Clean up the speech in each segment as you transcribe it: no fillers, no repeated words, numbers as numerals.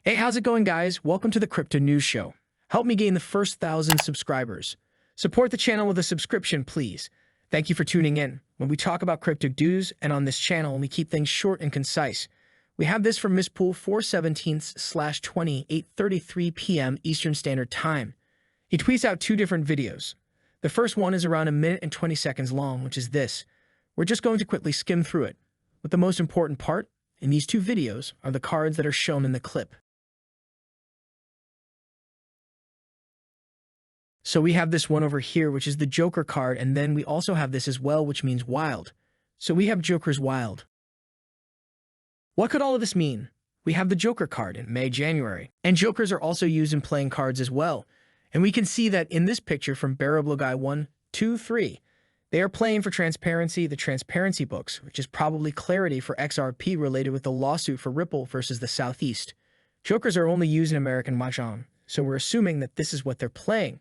Hey, how's it going, guys? Welcome to the Crypto News Show. Help me gain the first 1,000 subscribers. Support the channel with a subscription, please. Thank you for tuning in. When we talk about crypto news and on this channel, we keep things short and concise. We have this from Miss Pool 4/17/20, 8:33 p.m. Eastern Standard Time. He tweets out two different videos. The first one is around 1 minute and 20 seconds long, which is this. We're just going to quickly skim through it. But the most important part in these two videos are the cards that are shown in the clip. So we have this one over here, which is the Joker card, and then we also have this as well, which means wild. So we have Joker's wild. What could all of this mean? We have the Joker card in May, January, and Jokers are also used in playing cards as well. And we can see that in this picture from Bearable Guy 1, 2, 3, they are playing for transparency, the transparency books, which is probably clarity for XRP related with the lawsuit for Ripple versus the Southeast. Jokers are only used in American Mahjong, so we're assuming that this is what they're playing.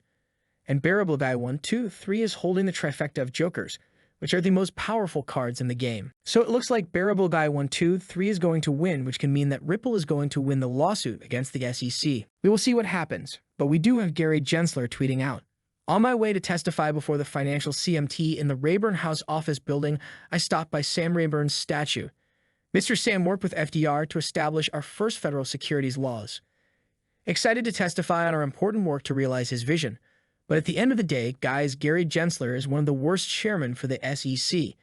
And Bearable Guy 1, 2, 3 is holding the trifecta of Jokers, which are the most powerful cards in the game. So it looks like Bearable Guy 1, 2, 3 is going to win, which can mean that Ripple is going to win the lawsuit against the SEC. We will see what happens, but we do have Gary Gensler tweeting out, "On my way to testify before the financial CMT in the Rayburn House office building, I stopped by Sam Rayburn's statue. Mr. Sam worked with FDR to establish our first federal securities laws. Excited to testify on our important work to realize his vision. But at the end of the day, guys, Gary Gensler is one of the worst chairmen for the SEC.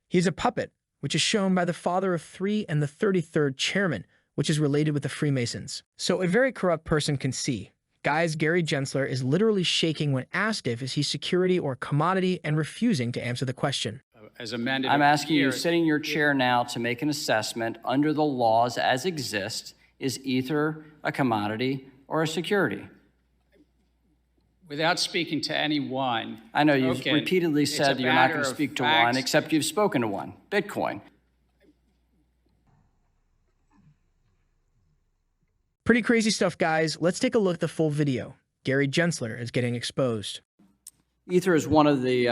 He's a puppet, which is shown by the father of 3 and the 33rd chairman, which is related with the Freemasons. So a very corrupt person can see. Guys, Gary Gensler is literally shaking when asked if is he security or commodity and refusing to answer the question. As amended, I'm asking you, sitting in your chair now, to make an assessment under the laws as exist. Is Ether a commodity or a security? Without speaking to anyone. I know you've repeatedly said that you're not going to speak to one, except you've spoken to one, Bitcoin. Pretty crazy stuff, guys. Let's take a look at the full video. Gary Gensler is getting exposed. Ether is one of the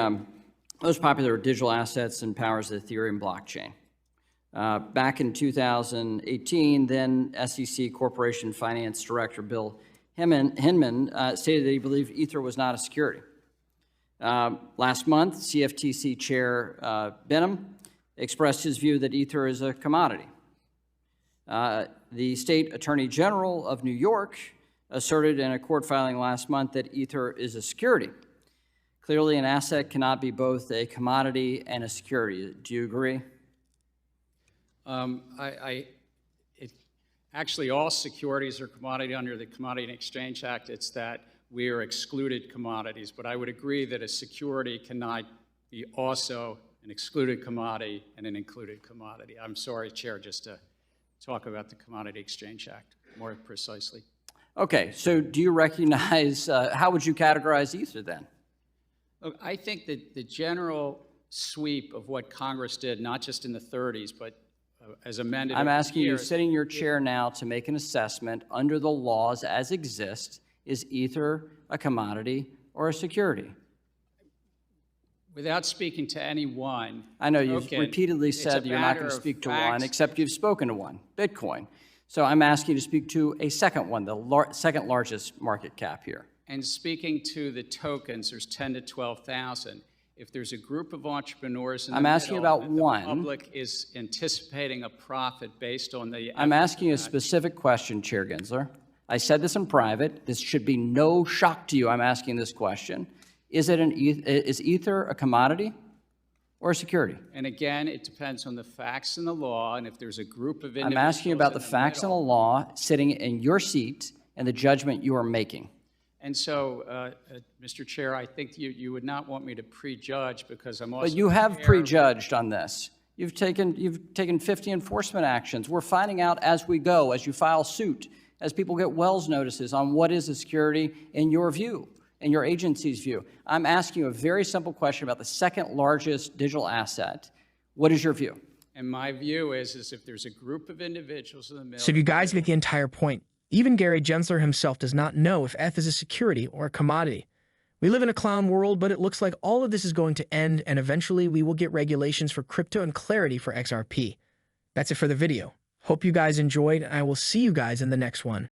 most popular digital assets and powers the Ethereum blockchain. Back in 2018, then SEC Corporation Finance Director Bill Hinman stated that he believed Ether was not a security. Last month, CFTC Chair Benham expressed his view that Ether is a commodity. The State Attorney General of New York asserted in a court filing last month that Ether is a security. Clearly, an asset cannot be both a commodity and a security. Do you agree? Actually, all securities are commodity under the Commodity and Exchange Act. It's that we are excluded commodities. But I would agree that a security cannot be also an excluded commodity and an included commodity. I'm sorry, Chair, just to talk about the Commodity Exchange Act more precisely. Okay, so do you recognize, how would you categorize Ether then? Look, I think that the general sweep of what Congress did, not just in the 30s, but as amended. I'm asking you, sitting in your chair now, to make an assessment under the laws as exist. Is Ether a commodity or a security? Without speaking to anyone. I know you've repeatedly said that you're not going to speak to one, except you've spoken to one, Bitcoin. So I'm asking you to speak to a second one, the second largest market cap here. And speaking to the tokens, there's 10 to 12,000. If there's a group of entrepreneurs in the asking about one. The public is anticipating a profit based on the... I'm asking you a specific question, Chair Gensler. I said this in private. This should be no shock to you. I'm asking this question. Is Ether a commodity or a security? And again, it depends on the facts and the law, and if there's a group of individuals... I'm asking you about the facts and the law sitting in your seat and the judgment you are making. And so, Mr. Chair, I think you would not want me to prejudge because I'm also... But you have prejudged on this. You've taken 50 enforcement actions. We're finding out as we go, as you file suit, as people get Wells notices on what is a security in your view, in your agency's view. I'm asking you a very simple question about the second largest digital asset. What is your view? And my view is if there's a group of individuals in the middle... So if you guys get the entire point, even Gary Gensler himself does not know if ETH is a security or a commodity. We live in a clown world, but it looks like all of this is going to end, and eventually we will get regulations for crypto and clarity for XRP. That's it for the video. Hope you guys enjoyed, and I will see you guys in the next one.